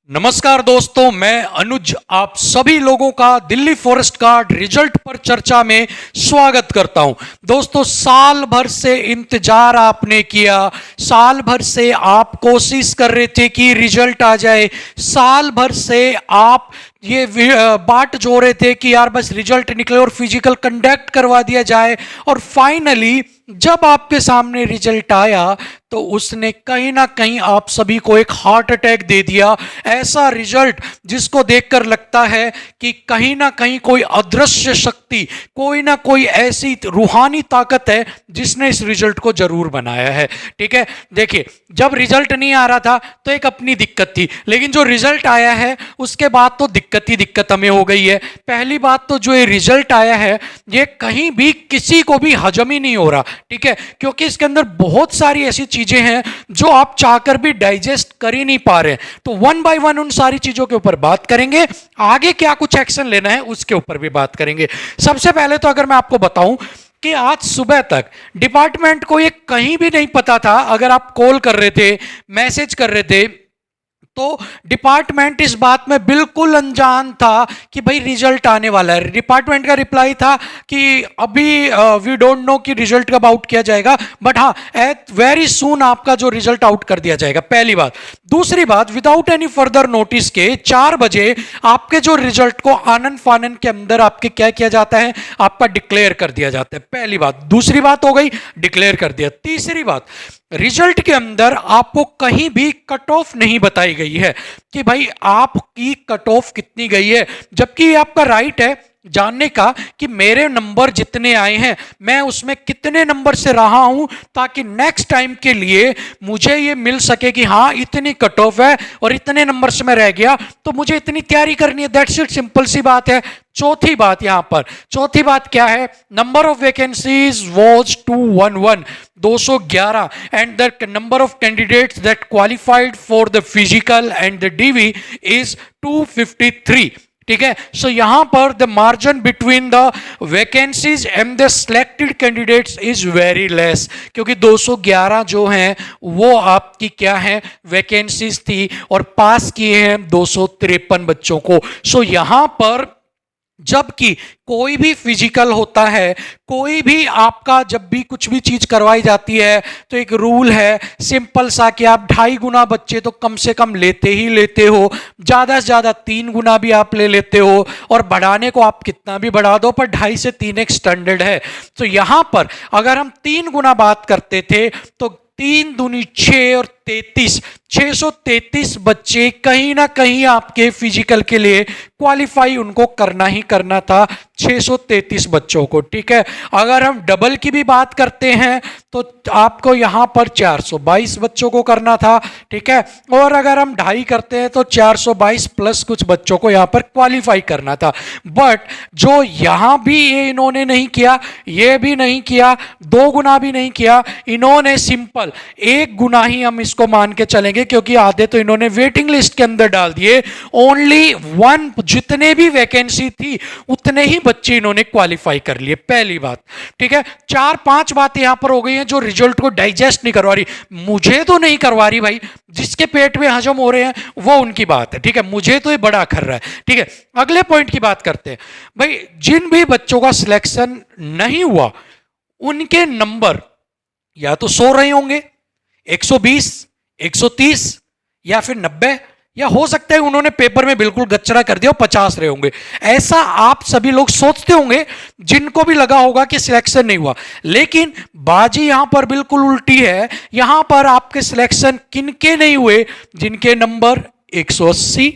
नमस्कार दोस्तों, मैं अनुज आप सभी लोगों का दिल्ली फॉरेस्ट गार्ड रिजल्ट पर चर्चा में स्वागत करता हूं। दोस्तों, साल भर से इंतजार आपने किया, साल भर से आप कोशिश कर रहे थे कि रिजल्ट आ जाए, साल भर से आप ये बाट जो रहे थे कि यार बस रिजल्ट निकले और फिजिकल कंडक्ट करवा दिया जाए। और फाइनली जब आपके सामने रिजल्ट आया तो उसने कहीं ना कहीं आप सभी को एक हार्ट अटैक दे दिया। ऐसा रिजल्ट जिसको देखकर लगता है कि कहीं ना कहीं कोई अदृश्य शक्ति, कोई ना कोई ऐसी रूहानी ताकत है जिसने इस रिजल्ट को जरूर बनाया है। ठीक है, देखिए, जब रिजल्ट नहीं आ रहा था तो एक अपनी दिक्कत थी, लेकिन जो रिजल्ट आया है उसके बाद तो दिक्कत ही दिक्कत हमें हो गई है। पहली बात तो जो ये रिजल्ट आया है ये कहीं भी किसी को भी हजम ही नहीं हो रहा। ठीक है, क्योंकि इसके अंदर बहुत सारी ऐसी चीजें हैं जो आप चाहकर भी डाइजेस्ट कर ही नहीं पा रहे। तो वन बाय वन उन सारी चीजों के ऊपर बात करेंगे, आगे क्या कुछ एक्शन लेना है उसके ऊपर भी बात करेंगे। सबसे पहले तो अगर मैं आपको बताऊं कि आज सुबह तक डिपार्टमेंट को ये कहीं भी नहीं पता था, अगर आप कॉल कर रहे थे, मैसेज कर रहे थे, तो डिपार्टमेंट इस बात में बिल्कुल अनजान था कि भाई रिजल्ट आने वाला है। डिपार्टमेंट का रिप्लाई था कि अभी वी डोंट नो कि रिजल्ट कब आउट किया जाएगा, बट हाँ एट वेरी सून आपका जो रिजल्ट आउट कर दिया जाएगा। पहली बात। दूसरी बात, विदाउट एनी फर्दर नोटिस के 4 बजे आपके जो रिजल्ट को आनन फानन के अंदर आपके क्या किया जाता है, आपका डिक्लेयर कर दिया जाता है। पहली बात। दूसरी बात हो गई, डिक्लेयर कर दिया। तीसरी बात, रिजल्ट के अंदर आपको कहीं भी कट ऑफ नहीं बताई गई है कि भाई आपकी कट ऑफ कितनी गई है, जबकि आपका राइट है जानने का कि मेरे नंबर जितने आए हैं मैं उसमें कितने नंबर से रहा हूं, ताकि नेक्स्ट टाइम के लिए मुझे ये मिल सके कि हाँ इतनी कट ऑफ है और इतने नंबर से मैं रह गया तो मुझे इतनी तैयारी करनी है। दैट्स इट, सिंपल सी बात है। चौथी बात, यहां पर चौथी बात क्या है, number of vacancies was 211 211 and the number of candidates that qualified for the physical and the DV is 253। ठीक है, सो यहां पर the margin between the vacancies and the selected candidates is very less, क्योंकि 211 जो हैं वो आपकी क्या है, वैकेंसीज थी, और पास किए हैं 253 बच्चों को। सो यहां पर जबकि कोई भी फिजिकल होता है, कोई भी आपका जब भी कुछ भी चीज करवाई जाती है तो एक रूल है सिंपल सा कि आप 2.5 गुना बच्चे तो कम से कम लेते ही लेते हो, ज्यादा से ज्यादा 3 गुना भी आप ले लेते हो, और बढ़ाने को आप कितना भी बढ़ा दो पर 2.5 से 3 एक स्टैंडर्ड है। तो यहां पर अगर हम 3 गुना बात करते थे तो 3 दूनी 6 और 33, 633 बच्चे कहीं ना कहीं आपके फिजिकल के लिए क्वालिफाई उनको करना ही करना था, 633 बच्चों को। ठीक है, अगर हम डबल की भी बात करते हैं तो आपको यहां पर 422 बच्चों को करना था। ठीक है, और अगर हम 2.5 करते हैं तो 422 प्लस कुछ बच्चों को यहां पर क्वालिफाई करना था। बट जो यहां भी ये इन्होंने नहीं किया, ये भी नहीं किया, 2 गुना भी नहीं किया, इन्होंने सिंपल 1 गुना ही हम इसको मान के चलेंगे, क्योंकि आधे तो इन्होंने वेटिंग लिस्ट के अंदर डाल दिए। ओनली 1, जितने भी वैकेंसी थी उतने ही बच्चे इन्होंने क्वालिफाई कर लिए। पहली बात। ठीक है, 4-5 बातें यहां पर हो गई हैं जो रिजल्ट को डाइजेस्ट नहीं करवा रही। मुझे तो नहीं करवा रही भाई, जिसके पेट में हजम हो रहे हैं वो उनकी बात है। ठीक है, मुझे तो ये बड़ा अखर रहा है। ठीक है, अगले पॉइंट की बात करते हैं। भाई, जिन भी बच्चों का सिलेक्शन नहीं हुआ उनके नंबर या तो 100 रहे होंगे, 120, 130 या फिर 90, या हो सकता है उन्होंने पेपर में बिल्कुल गच्चरा कर दिया, 50 रहे होंगे। ऐसा आप सभी लोग सोचते होंगे, जिनको भी लगा होगा कि सिलेक्शन नहीं हुआ। लेकिन बाजी यहां पर बिल्कुल उल्टी है। यहां पर आपके सिलेक्शन किनके नहीं हुए, जिनके नंबर 180,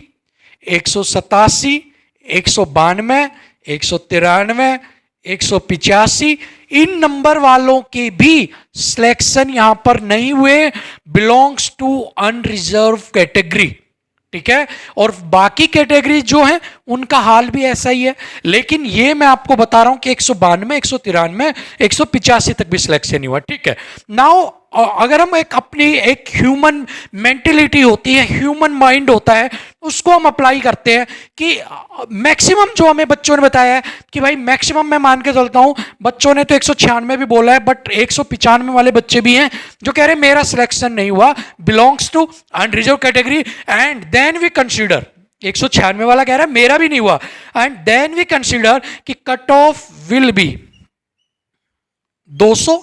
187, 192, 193, 185, इन नंबर वालों के भी सिलेक्शन यहां पर नहीं हुए, बिलोंग्स टू अनरिजर्व कैटेगरी। ठीक है, और बाकी कैटेगरी जो है उनका हाल भी ऐसा ही है। लेकिन ये मैं आपको बता रहा हूं कि 192, 193, 185 तक भी सिलेक्शन नहीं हुआ। ठीक है, नाउ अगर हम एक अपनी एक ह्यूमन मेंटेलिटी होती है, ह्यूमन माइंड होता है, उसको हम अप्लाई करते हैं कि मैक्सिमम जो हमें बच्चों ने बताया है कि भाई मैक्सिमम मैं मान के चलता हूं, बच्चों ने तो 196 भी बोला है, बट 195 वाले बच्चे भी हैं जो कह रहे हैं मेरा सिलेक्शन नहीं हुआ, belongs to unreserved category, and then we consider, 196 वाला कह रहा है मेरा भी नहीं हुआ, एंड देन वी कंसीडर कि कट ऑफ विल बी 200,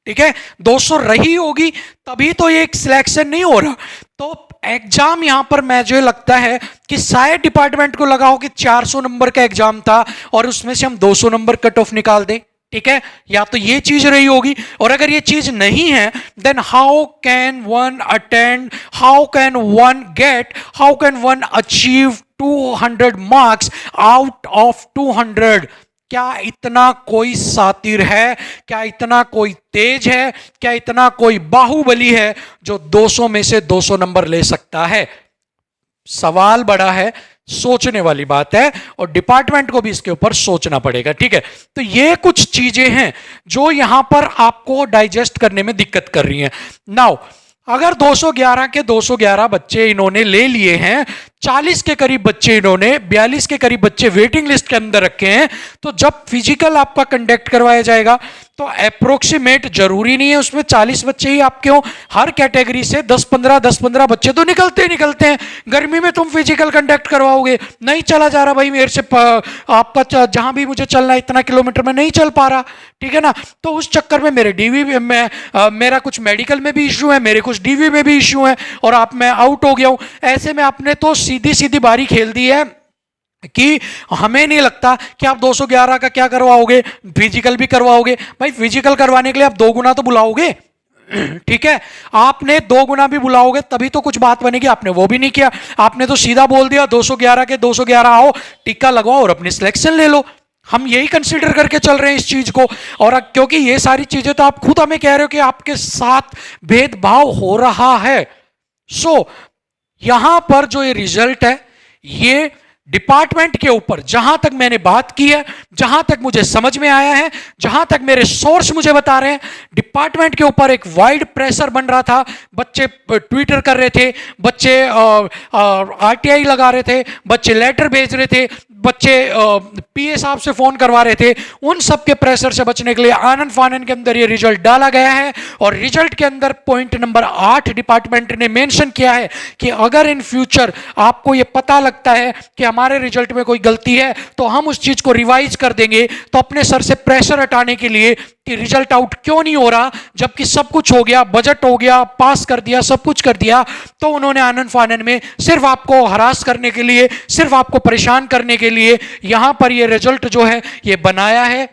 ठीक है, 200 रही होगी तभी तो ये एक सिलेक्शन नहीं हो रहा। तो एग्जाम यहां पर मुझे लगता है कि शायद डिपार्टमेंट को लगा हो कि 400 नंबर का एग्जाम था और उसमें से हम 200 नंबर कट ऑफ निकाल दें, ठीक है, या तो ये चीज रही होगी। और अगर ये चीज नहीं है then how can one attend, how can one get, how can one achieve 200 marks out of 200? क्या इतना कोई सातिर है, क्या इतना कोई तेज है, क्या इतना कोई बाहुबली है जो 200 में से 200 नंबर ले सकता है? सवाल बड़ा है, सोचने वाली बात है, और डिपार्टमेंट को भी इसके ऊपर सोचना पड़ेगा, ठीक है। तो ये कुछ चीजें हैं जो यहां पर आपको डाइजेस्ट करने में दिक्कत कर रही हैं। नाउ अगर 211 के 211 बच्चे इन्होंने ले लिए हैं, 40 के करीब बच्चे इन्होंने, 42 के करीब बच्चे वेटिंग लिस्ट के अंदर रखे हैं, तो जब फिजिकल आपका कंडक्ट करवाया जाएगा तो अप्रोक्सीमेट जरूरी नहीं है उसमें 40 बच्चे ही आपके हो, हर कैटेगरी से 10-15 बच्चे तो निकलते ही निकलते हैं। गर्मी में तुम फिजिकल कंडक्ट करवाओगे, नहीं चला जा रहा भाई मेरे से, आपका जहां भी मुझे चलना है इतना किलोमीटर में नहीं चल पा रहा, ठीक है ना, तो उस चक्कर में मेरे डीवी में मेरा कुछ मेडिकल में भी इश्यू है, मेरे कुछ डीवी में भी इश्यू है, और आप मैं आउट हो गया हूं। ऐसे में आपने तो सीधी सीधी बारी खेल दी है कि हमें नहीं लगता कि आप 211 का क्या करवाओगे, फिजिकल भी करवाओगे। भाई फिजिकल करवाने के लिए आप 2 गुना तो बुलाओगे, ठीक है, आपने 2 गुना भी बुलाओगे तभी तो कुछ बात बनेगी, आपने वो भी नहीं किया। आपने तो सीधा बोल दिया 211 के 211 आओ, टिक्का लगवाओ और अपनी सिलेक्शन ले लो। हम यही कंसीडर करके चल रहे हैं इस चीज को, और क्योंकि ये सारी चीजें तो आप खुद हमें कह रहे हो कि आपके साथ भेदभाव हो रहा है। सो यहां पर जो ये रिजल्ट है ये डिपार्टमेंट के ऊपर, जहां तक मैंने बात की है, जहां तक मुझे समझ में आया है, जहां तक मेरे सोर्स मुझे बता रहे हैं, डिपार्टमेंट के ऊपर एक वाइड प्रेशर बन रहा था। बच्चे ट्विटर कर रहे थे, बच्चे आरटीआई लगा रहे थे, बच्चे लेटर भेज रहे थे, बच्चे पीए साहब से फोन करवा रहे थे। उन सब के प्रेशर से बचने के लिए आनन फानन के अंदर ये रिजल्ट डाला गया है, और रिजल्ट के अंदर पॉइंट नंबर 8 डिपार्टमेंट ने मेंशन किया है कि अगर इन फ्यूचर आपको ये पता लगता है कि हमारे रिजल्ट में कोई गलती है तो हम उस चीज को रिवाइज कर देंगे। तो अपने सर से प्रेशर हटाने के लिए कि रिजल्ट आउट क्यों नहीं हो रहा जबकि सब कुछ हो गया, बजट हो गया, पास कर दिया, सब कुछ कर दिया, तो उन्होंने आनन फानन में सिर्फ आपको हरास करने के लिए, सिर्फ आपको परेशान करने के लिए यहां पर ये रिजल्ट जो है ये बनाया है,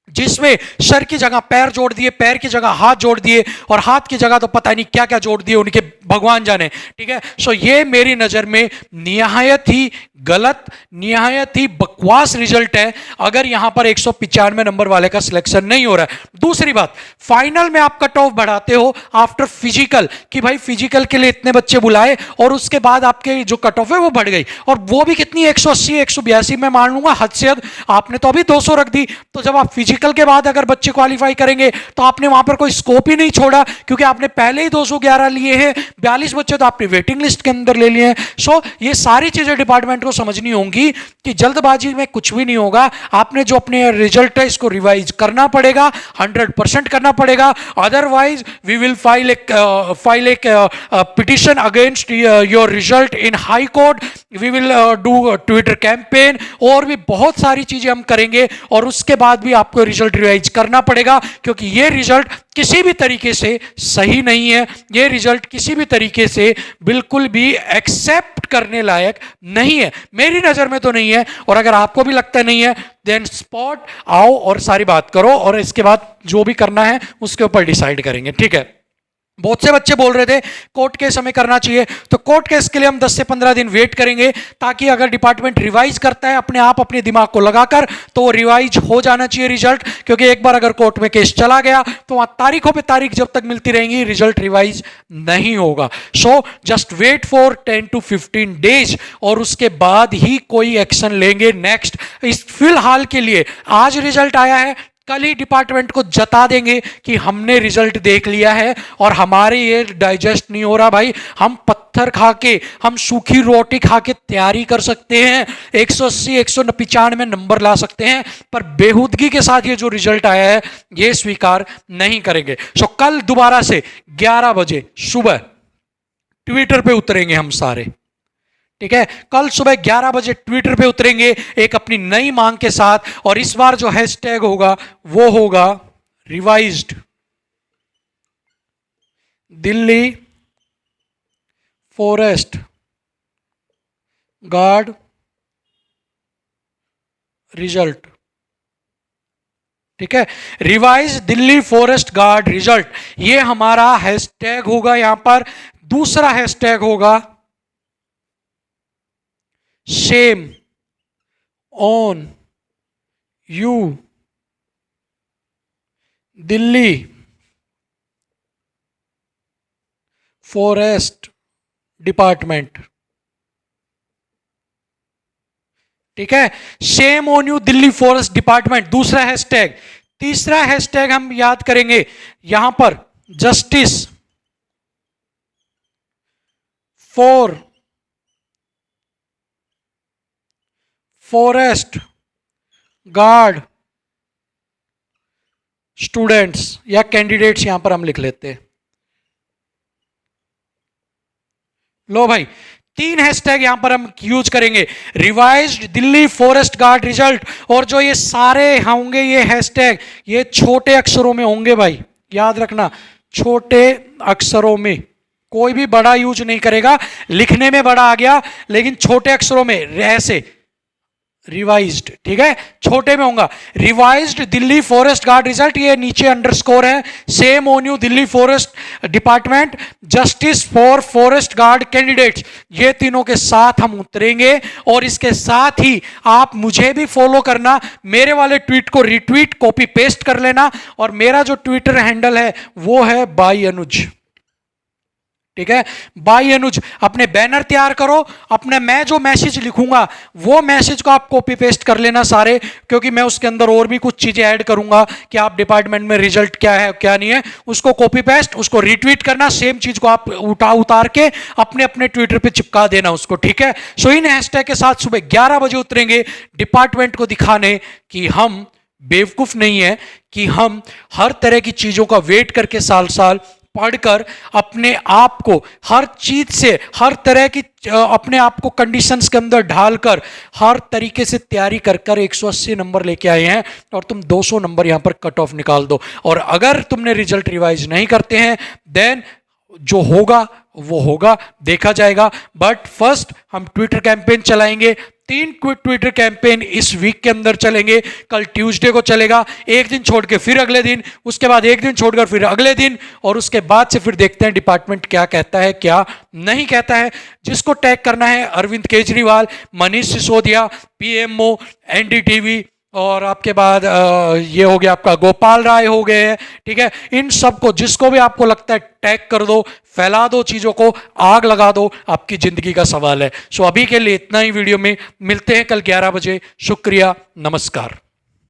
जिसमें सर की जगह पैर जोड़ दिए, पैर की जगह हाथ जोड़ दिए, और हाथ की जगह तो पता नहीं क्या क्या जोड़ दिए उनके भगवान जाने, ठीक है। सो ये मेरी नजर में निहायत ही गलत, निहायत ही बकवास रिजल्ट है अगर यहां पर 195 नंबर वाले का सिलेक्शन नहीं हो रहा है। दूसरी बात, फाइनल में आप कट ऑफ बढ़ाते हो आफ्टर फिजिकल कि भाई फिजिकल के लिए इतने बच्चे बुलाए, और उसके बाद आपके जो कट ऑफ है वो बढ़ गई, और वो भी कितनी 180 182 में मान लूंगा हद से हद, आपने तो अभी 200 रख दी। तो जब आप फिजिकल के बाद अगर बच्चे क्वालिफाई करेंगे तो आपने वहां पर कोई स्कोप ही नहीं छोड़ा, क्योंकि आपने पहले ही 211 लिए हैं, 42 बच्चे तो आपने वेटिंग लिस्ट के अंदर ले लिए हैं। सो ये सारी चीजें डिपार्टमेंट को समझनी होंगी कि जल्दबाजी में कुछ भी नहीं होगा। आपने जो अपने रिजल्ट है इसको रिवाइज करना पड़ेगा, 100% करना पड़ेगा, अदरवाइज वी विल फाइल एक petition against your result in high court, we will do Twitter campaign, और भी बहुत सारी चीजें हम करेंगे, और उसके बाद भी आपको रिजल्ट रिवाइज करना पड़ेगा, क्योंकि ये रिजल्ट किसी भी तरीके से सही नहीं है, ये रिजल्ट किसी भी तरीके से बिल्कुल भी एक्सेप्ट करने लायक नहीं है, मेरी नजर में तो नहीं है। और अगर आपको भी लगता नहीं है देन स्पॉट आओ और सारी बात करो, और इसके बाद जो भी करना है उसके ऊपर डिसाइड करेंगे, ठीक है। बहुत से बच्चे बोल रहे थे कोर्ट केस हमें करना चाहिए, तो कोर्ट केस के लिए हम 10 से 15 दिन वेट करेंगे, ताकि अगर डिपार्टमेंट रिवाइज करता है अपने आप अपने दिमाग को लगाकर तो रिवाइज हो जाना चाहिए रिजल्ट, क्योंकि एक बार अगर कोर्ट में केस चला गया तो वहां तारीखों पे तारीख जब तक मिलती रहेंगी रिजल्ट रिवाइज नहीं होगा। So just wait for 10 to 15 days, और उसके बाद ही कोई एक्शन लेंगे नेक्स्ट। इस फिलहाल के लिए आज रिजल्ट आया है, कल ही डिपार्टमेंट को जता देंगे कि हमने रिजल्ट देख लिया है और हमारे ये डाइजेस्ट नहीं हो रहा भाई, हम पत्थर खा के, हम सूखी रोटी खा के तैयारी कर सकते हैं, 180 195 नंबर ला सकते हैं, पर बेहूदगी के साथ ये जो रिजल्ट आया है ये स्वीकार नहीं करेंगे। सो कल दोबारा से 11 बजे सुबह ट्विटर पे उतरेंगे हम सारे, ठीक है। कल सुबह 11 बजे ट्विटर पे उतरेंगे एक अपनी नई मांग के साथ, और इस बार जो हैशटैग होगा वो होगा revised Delhi forest guard result, ठीक है। Revise Delhi forest guard result, ये हमारा हैशटैग होगा यहां पर। दूसरा हैशटैग होगा shame on you Delhi forest department, ठीक है। Shame on you Delhi forest department, दूसरा हैशटैग। तीसरा हैशटैग हम याद करेंगे यहां पर, justice for forest guard students या कैंडिडेट्स, यहां पर हम लिख लेते हैं। लो भाई, 3 हैशटैग यहां पर हम यूज करेंगे, revised Delhi forest guard result. और जो ये सारे होंगे ये हैशटैग, ये छोटे अक्षरों में होंगे भाई, याद रखना, छोटे अक्षरों में, कोई भी बड़ा यूज नहीं करेगा। लिखने में बड़ा आ गया लेकिन छोटे अक्षरों में ऐसे रिवाइज्ड, ठीक है, छोटे में होगा revised Delhi forest guard result, ये नीचे अंडरस्कोर है। Same on you Delhi forest department, justice for forest guard candidates, ये तीनों के साथ हम उतरेंगे। और इसके साथ ही आप मुझे भी फॉलो करना, मेरे वाले ट्वीट को रिट्वीट कॉपी पेस्ट कर लेना, और मेरा जो ट्विटर हैंडल है वो है बाई अनुज, ठीक है, बाई अनुज। अपने बैनर तैयार करो, अपने मैं जो मैसेज लिखूंगा वो मैसेज को आप कॉपी पेस्ट कर लेना सारे, क्योंकि मैं उसके अंदर और भी कुछ चीजें ऐड करूंगा कि आप डिपार्टमेंट में रिजल्ट क्या है क्या नहीं है, उसको कॉपी पेस्ट, उसको रिट्वीट करना, सेम चीज को आप उतार के अपने अपने ट्विटर पे चिपका देना उसको, ठीक है। सो इन हैशटैग के साथ सुबह 11 बजे उतरेंगे डिपार्टमेंट को दिखाने कि हम बेवकूफ नहीं है, कि हम हर तरह की चीजों का वेट करके साल साल पढ़कर अपने आप को हर चीज से, हर तरह की अपने आप को कंडीशंस के अंदर ढालकर हर तरीके से तैयारी कर कर 180 नंबर लेके आए हैं, और तुम 200 नंबर यहां पर कट ऑफ निकाल दो। और अगर तुमने रिजल्ट रिवाइज नहीं करते हैं देन जो होगा वो होगा, देखा जाएगा। बट फर्स्ट हम ट्विटर कैंपेन चलाएंगे, 3 ट्विटर कैंपेन इस वीक के अंदर चलेंगे। कल ट्यूसडे को चलेगा, एक दिन छोड़ के फिर अगले दिन, उसके बाद एक दिन छोड़कर फिर अगले दिन, और उसके बाद से फिर देखते हैं डिपार्टमेंट क्या कहता है क्या नहीं कहता है। जिसको टैग करना है अरविंद केजरीवाल, मनीष सिसोदिया, पीएमओ, एनडीटीवी, और आपके बाद ये हो गया आपका गोपाल राय हो गए हैं, ठीक है। इन सबको जिसको भी आपको लगता है टैग कर दो, फैला दो चीजों को, आग लगा दो, आपकी जिंदगी का सवाल है। सो अभी के लिए इतना ही वीडियो में, मिलते हैं कल 11 बजे। शुक्रिया, नमस्कार।